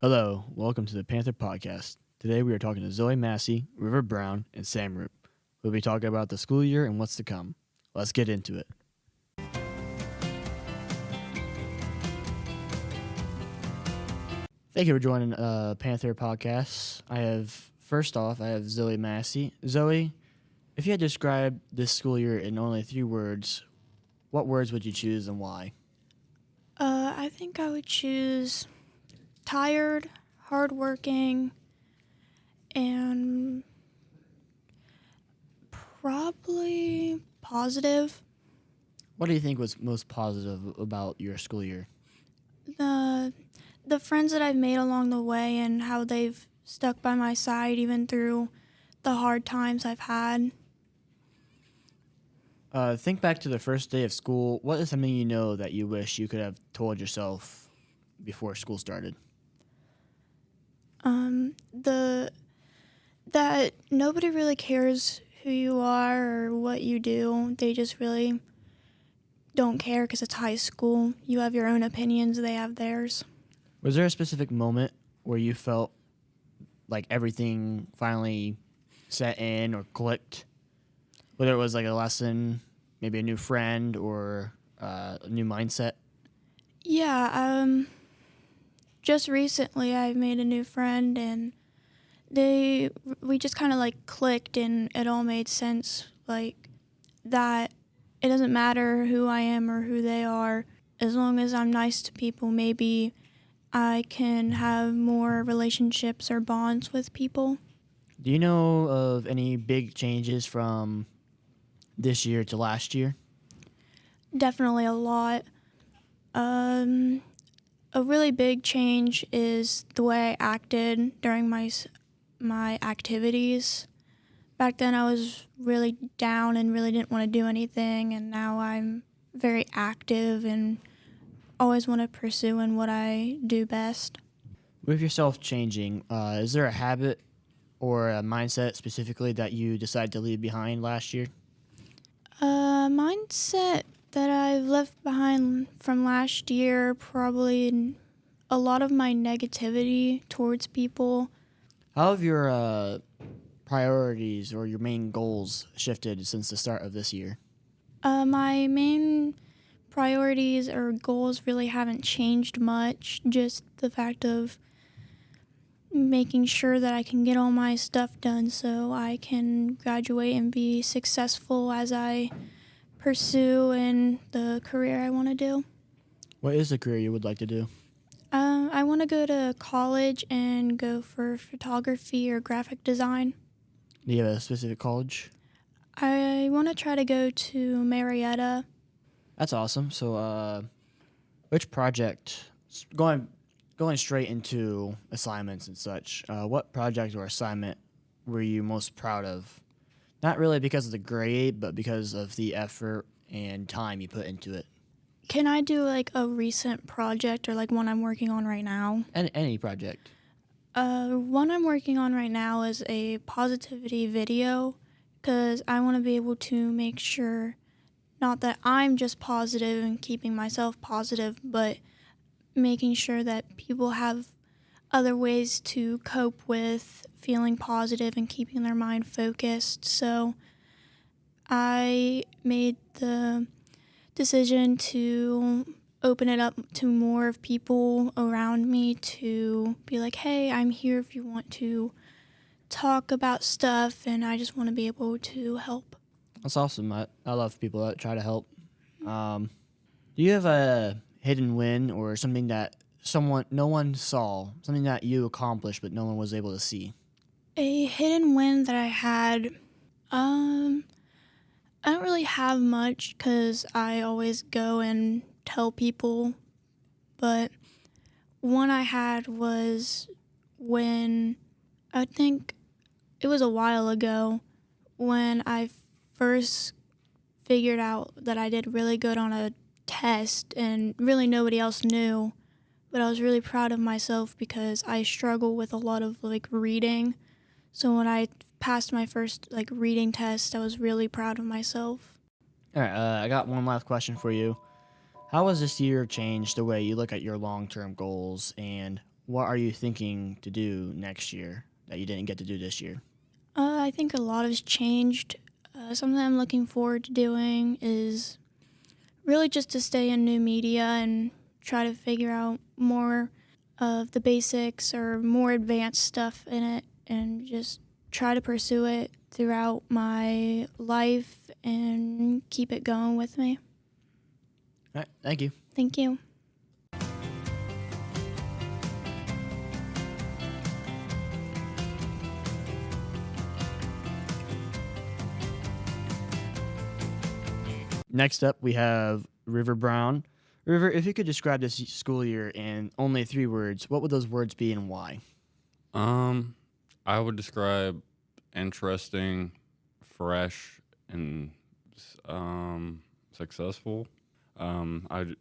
Hello, welcome to the Panther Podcast. Today we are talking to Zoey Massey, Ryver Brown, and Sam Rupe. We'll be talking about the school year and what's to come. Let's get into it. Thank you for joining Panther Podcast. First off, I have Zoey Massey. Zoey, if you had to describe this school year in only 3 words, what words would you choose and why? I think I would choose tired, hardworking, and probably positive. What do you think was most positive about your school year? The friends that I've made along the way and how they've stuck by my side even through the hard times I've had. Think back to the first day of school. What is something you know that you wish you could have told yourself before school started? That nobody really cares who you are or what you do. They just really don't care because it's high school. You have your own opinions, they have theirs. Was there a specific moment where you felt like everything finally set in or clicked? Whether it was like a lesson, maybe a new friend, or a new mindset? Yeah, just recently I've made a new friend and we just kind of like clicked and it all made sense, like that it doesn't matter who I am or who they are. As long as I'm nice to people, maybe I can have more relationships or bonds with people. Do you know of any big changes from this year to last year? Definitely a lot. A really big change is the way I acted during my activities. Back then I was really down and really didn't want to do anything, and now I'm very active and always want to pursue in what I do best. With yourself changing, is there a habit or a mindset specifically that you decided to leave behind last year? Mindset that I've left behind from last year, probably a lot of my negativity towards people. How have your priorities or your main goals shifted since the start of this year? My main priorities or goals really haven't changed much, just the fact of making sure that I can get all my stuff done so I can graduate and be successful as I pursue in the career I want to do. What is the career you would like to do? I want to go to college and go for photography or graphic design. Do you have a specific college? I want to try to go to Marietta. That's awesome. So, which project, going straight into assignments and such, what project or assignment were you most proud of? Not really because of the grade, but because of the effort and time you put into it. Can I do like a recent project or like one I'm working on right now? Any project. One I'm working on right now is a positivity video because I want to be able to make sure not that I'm just positive and keeping myself positive, but making sure that people have other ways to cope with feeling positive and keeping their mind focused. So I made the decision to open it up to more of people around me to be like, hey, I'm here if you want to talk about stuff, and I just want to be able to help. That's awesome. I love people that try to help. Do you have a hidden win or something that no one saw, something that you accomplished but no one was able to see? A hidden win that I had, I don't really have much because I always go and tell people, but one I had was when, I think it was a while ago, when I first figured out that I did really good on a test and really nobody else knew, but I was really proud of myself because I struggle with a lot of like reading. So when I passed my first like reading test, I was really proud of myself. All right, I got one last question for you. How has this year changed the way you look at your long-term goals, and what are you thinking to do next year that you didn't get to do this year? I think a lot has changed. Something I'm looking forward to doing is really just to stay in new media and try to figure out more of the basics or more advanced stuff in it and just try to pursue it throughout my life and keep it going with me. All right, thank you. Thank you. Next up, we have Ryver Brown. River, if you could describe this school year in only 3 words, what would those words be and why? I would describe interesting, fresh, and successful. I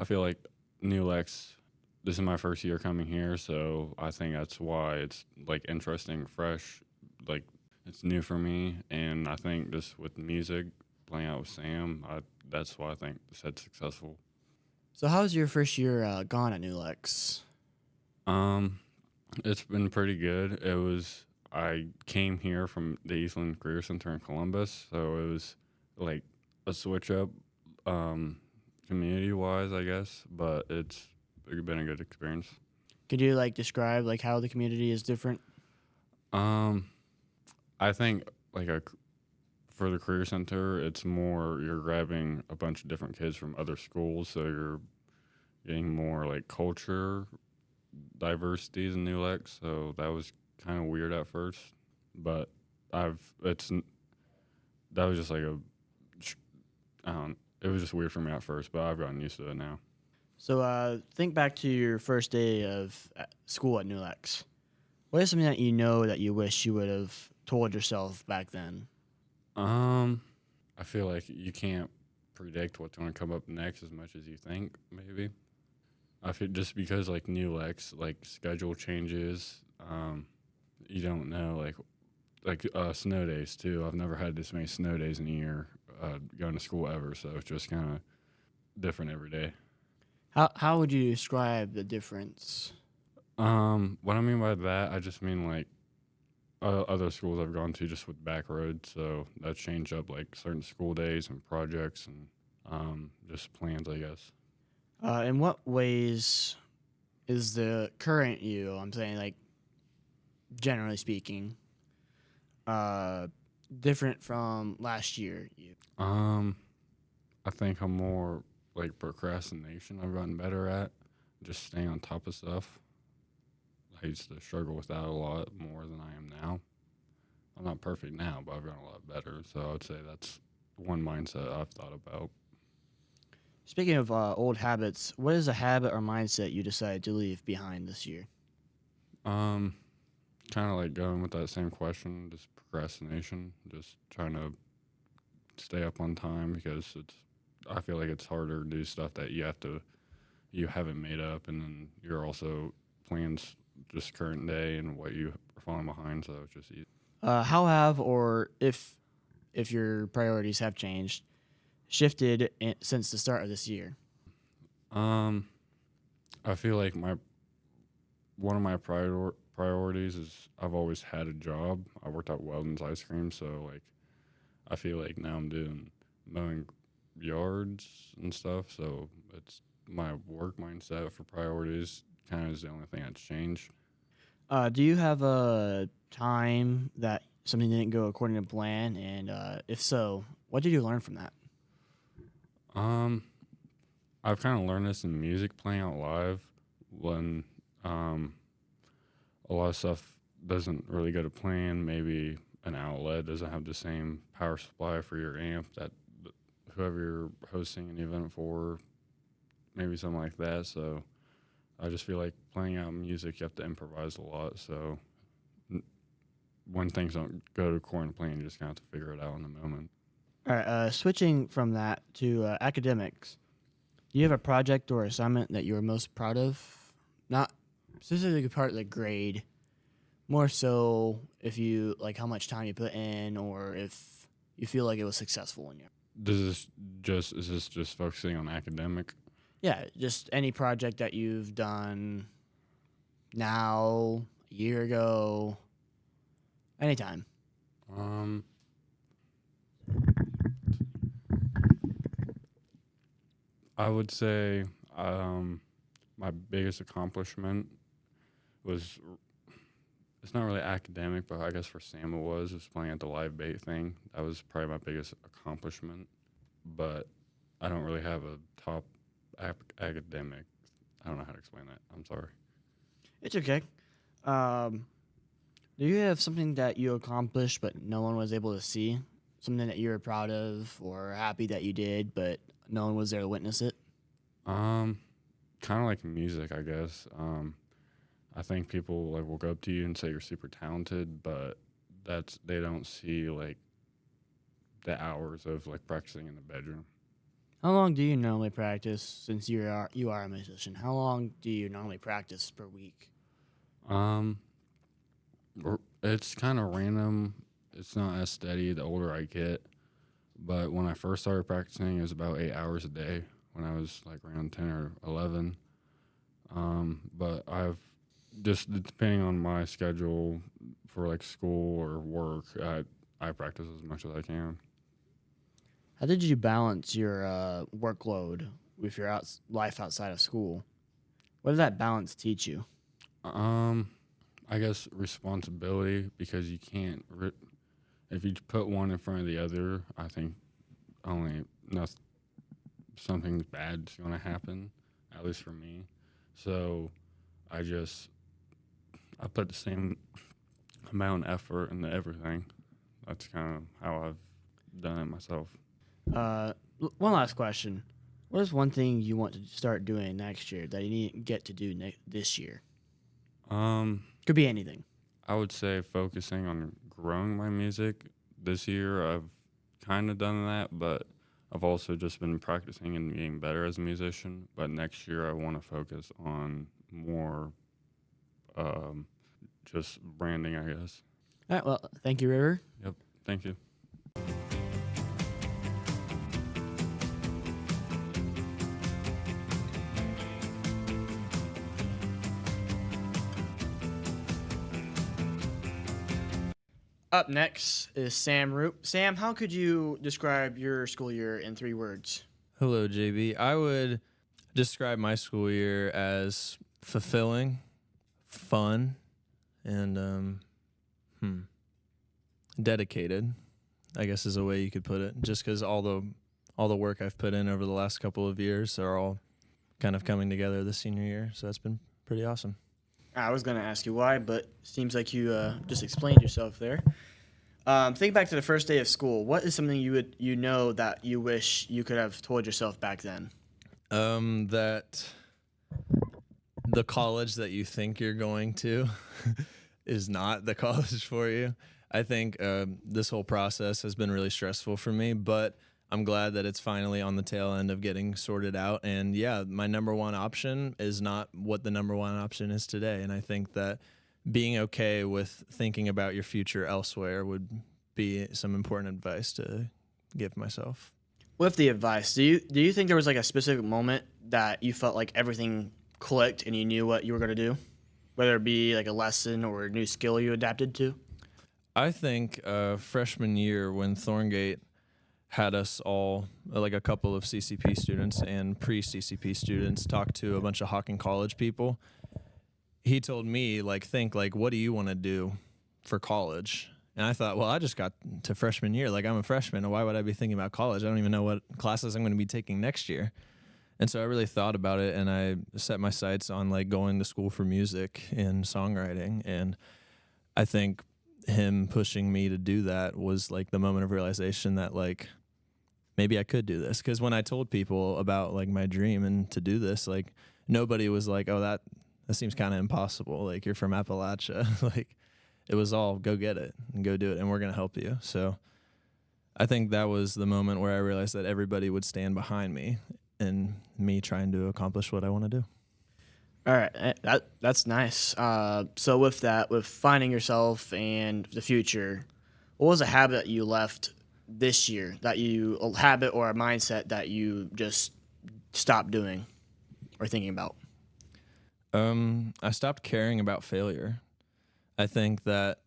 feel like New Lex. This is my first year coming here, so I think that's why it's like interesting, fresh, like it's new for me, and I think just with music, playing out with Sam, that's why I think this had successful. So how's your first year gone at New Lex? It's been pretty good. I came here from the Eastland Career Center in Columbus, so it was like a switch up, community wise, I guess. But it's been a good experience. Could you describe how the community is different? I think for the career center, it's more you're grabbing a bunch of different kids from other schools, so you're getting more culture diversities in New Lex. So that was kind of weird at first, but that was just it was just weird for me at first, but I've gotten used to it now. So think back to your first day of school at New Lex. What is something that you know that you wish you would have told yourself back then? I feel like you can't predict what's going to come up next as much as you think, maybe. I feel just because New Lex, schedule changes, you don't know, snow days too. I've never had this many snow days in a year going to school ever, so it's just kind of different every day. How would you describe the difference? What I mean by that, I just mean other schools I've gone to just with back roads, so that changed up certain school days and projects and just plans, I guess. In what ways is the current you, I'm saying generally speaking, different from last year? I think I'm more procrastination I've gotten better at, just staying on top of stuff. I used to struggle with that a lot more than I am now. I'm not perfect now, but I've gotten a lot better. So I would say that's one mindset I've thought about. Speaking of old habits, what is a habit or mindset you decided to leave behind this year? Kind of going with that same question, just procrastination, just trying to stay up on time because I feel like it's harder to do stuff that you haven't made up, and then you're also plans just current day and what you are falling behind, so it's just easy. How have or if your priorities have shifted since the start of this year? I feel like one of my priorities is I've always had a job. I worked at Weldon's Ice Cream, so I feel like now I'm doing mowing yards and stuff, so it's my work mindset for priorities kind of is the only thing that's changed. Do you have a time that something didn't go according to plan, and if so, what did you learn from that? I've kind of learned this in music, playing out live, when a lot of stuff doesn't really go to plan. Maybe an outlet doesn't have the same power supply for your amp that whoever you're hosting an event for, maybe something like that. So I just feel like playing out music, you have to improvise a lot. So when things don't go according to plan, you just kind of have to figure it out in the moment. All right, switching from that to academics, do you have a project or assignment that you're most proud of? Not specifically part of the grade, more so if you how much time you put in, or if you feel like it was successful in your. Is this just focusing on academic? Yeah, just any project that you've done now, a year ago, anytime? Um, I would say my biggest accomplishment was, it's not really academic, but I guess for Sam it was playing at the live bait thing. That was probably my biggest accomplishment. But I don't really have a top academic. I don't know how to explain that. I'm sorry. It's okay. Do you have something that you accomplished but no one was able to see? Something that you were proud of or happy that you did, but no one was there to witness it? Kind of like music, I guess. I think people like will go up to you and say you're super talented, but they don't see like the hours of like practicing in the bedroom. How long do you normally practice since you are a musician? How long do you normally practice per week? It's kind of random. It's not as steady the older I get. But when I first started practicing, it was about 8 hours a day when I was like around 10 or 11. But I've just, depending on my schedule for like school or work, I practice as much as I can. How did you balance your workload with your life outside of school? What did that balance teach you? I guess responsibility, because you can't, if you put one in front of the other, I think only something bad's going to happen, at least for me. So I put the same amount of effort into everything. That's kind of how I've done it myself. One last question. What is one thing you want to start doing next year that you didn't get to do this year? Could be anything. I would say focusing on growing my music. This year I've kind of done that, but I've also just been practicing and getting better as a musician. But next year I want to focus on more just branding, I guess. All right, well, thank you, River. Yep, thank you. Up next is Sam Rupe. Sam, how could you describe your school year in 3 words? Hello, JB. I would describe my school year as fulfilling, fun, and dedicated, I guess is a way you could put it. Just because all the work I've put in over the last couple of years are all kind of coming together this senior year. So that's been pretty awesome. I was going to ask you why, but seems like you just explained yourself there. Think back to the first day of school. What is something you know that you wish you could have told yourself back then? That the college that you think you're going to is not the college for you. I think this whole process has been really stressful for me, but I'm glad that it's finally on the tail end of getting sorted out. And yeah, my number one option is not what the number one option is today. And I think that being okay with thinking about your future elsewhere would be some important advice to give myself. With the advice, do you think there was like a specific moment that you felt like everything clicked and you knew what you were going to do? Whether it be like a lesson or a new skill you adapted to? I think freshman year when Thorngate had us all, like a couple of CCP students and pre-CCP students, talk to a bunch of Hawking College people. He told me, think, what do you want to do for college? And I thought, well, I just got to freshman year. I'm a freshman. Why would I be thinking about college? I don't even know what classes I'm going to be taking next year. And so I really thought about it, and I set my sights on, going to school for music and songwriting. And I think him pushing me to do that was, the moment of realization that, maybe I could do this. Because when I told people about my dream and to do this, nobody was like, oh, that seems kind of impossible. You're from Appalachia. It was all go get it and go do it, and we're going to help you. So I think that was the moment where I realized that everybody would stand behind me and me trying to accomplish what I want to do. All right, that's nice. So with that, with finding yourself and the future, what was a habit that you left this year, a habit or a mindset that you just stopped doing or thinking about? I stopped caring about failure. I think that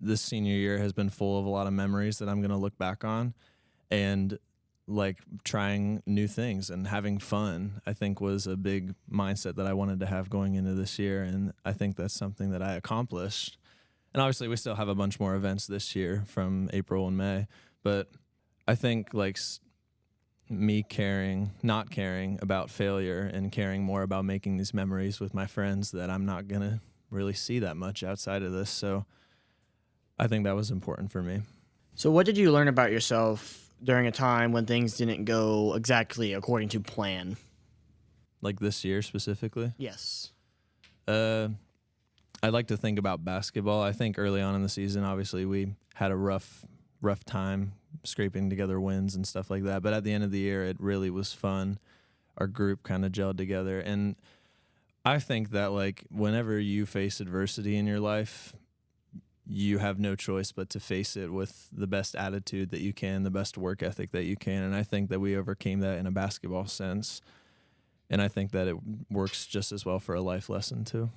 this senior year has been full of a lot of memories that I'm going to look back on, and like trying new things and having fun, I think was a big mindset that I wanted to have going into this year. And I think that's something that I accomplished. And obviously we still have a bunch more events this year from April and May, but I think like me not caring about failure and caring more about making these memories with my friends that I'm not going to really see that much outside of this. So I think that was important for me. So what did you learn about yourself during a time when things didn't go exactly according to plan? Like this year specifically? Yes. I like to think about basketball. I think early on in the season, obviously we had a rough time scraping together wins and stuff like that. But at the end of the year, it really was fun. Our group kind of gelled together. And I think that like whenever you face adversity in your life, you have no choice but to face it with the best attitude that you can, the best work ethic that you can. And I think that we overcame that in a basketball sense. And I think that it works just as well for a life lesson too.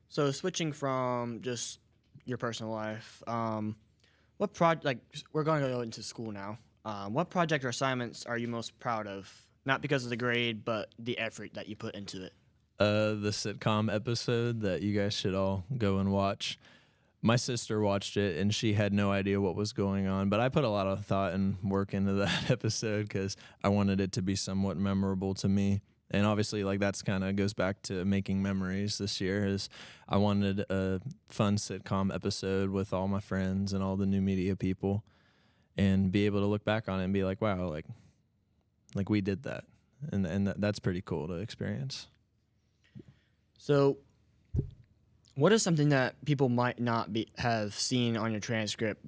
So switching from just your personal life, we're going to go into school now. What project or assignments are you most proud of? Not because of the grade, but the effort that you put into it. The sitcom episode that you guys should all go and watch. My sister watched it, and she had no idea what was going on, but I put a lot of thought and work into that episode because I wanted it to be somewhat memorable to me. And obviously, like that's kind of goes back to making memories this year. Is I wanted a fun sitcom episode with all my friends and all the new media people, and be able to look back on it and be like, wow, like we did that, and that's pretty cool to experience. So what is something that people might not have seen on your transcript,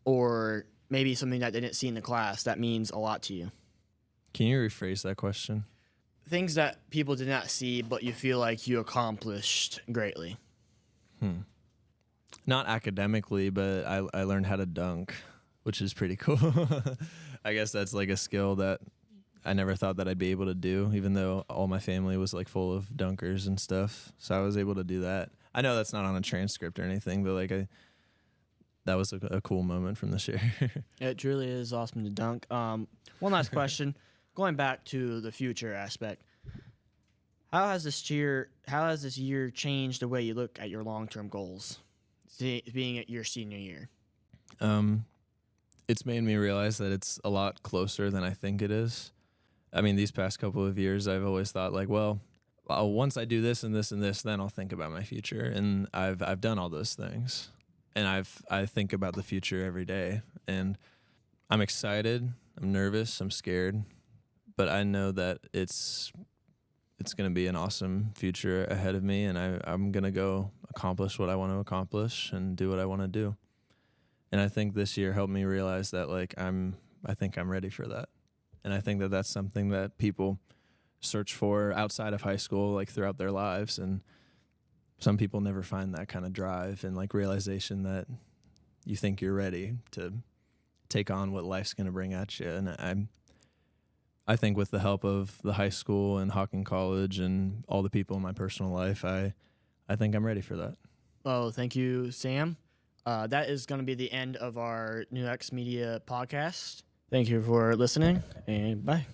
or maybe something that they didn't see in the class that means a lot to you? Can you rephrase that question? Things that people did not see, but you feel like you accomplished greatly. Not academically, but I learned how to dunk, which is pretty cool. I guess that's like a skill that I never thought that I'd be able to do, even though all my family was like full of dunkers and stuff. So I was able to do that. I know that's not on a transcript or anything, but like that was a cool moment from this year. It truly is awesome to dunk. One last question, going back to the future aspect. How has this year changed the way you look at your long-term goals, being at your senior year? It's made me realize that it's a lot closer than I think it is. I mean, these past couple of years, I've always thought like, well, once I do this and this and this, then I'll think about my future. And I've done all those things, and I think about the future every day. And I'm excited, I'm nervous, I'm scared, but I know that it's going to be an awesome future ahead of me, and I'm going to go accomplish what I want to accomplish and do what I want to do. And I think this year helped me realize that like I think I'm ready for that. And I think that that's something that people search for outside of high school, like throughout their lives. And some people never find that kind of drive and like realization that you think you're ready to take on what life's going to bring at you. And I think with the help of the high school and Hocking College and all the people in my personal life, I think I'm ready for that. Oh, thank you, Sam. That is going to be the end of our New X Media podcast. Thank you for listening, and bye.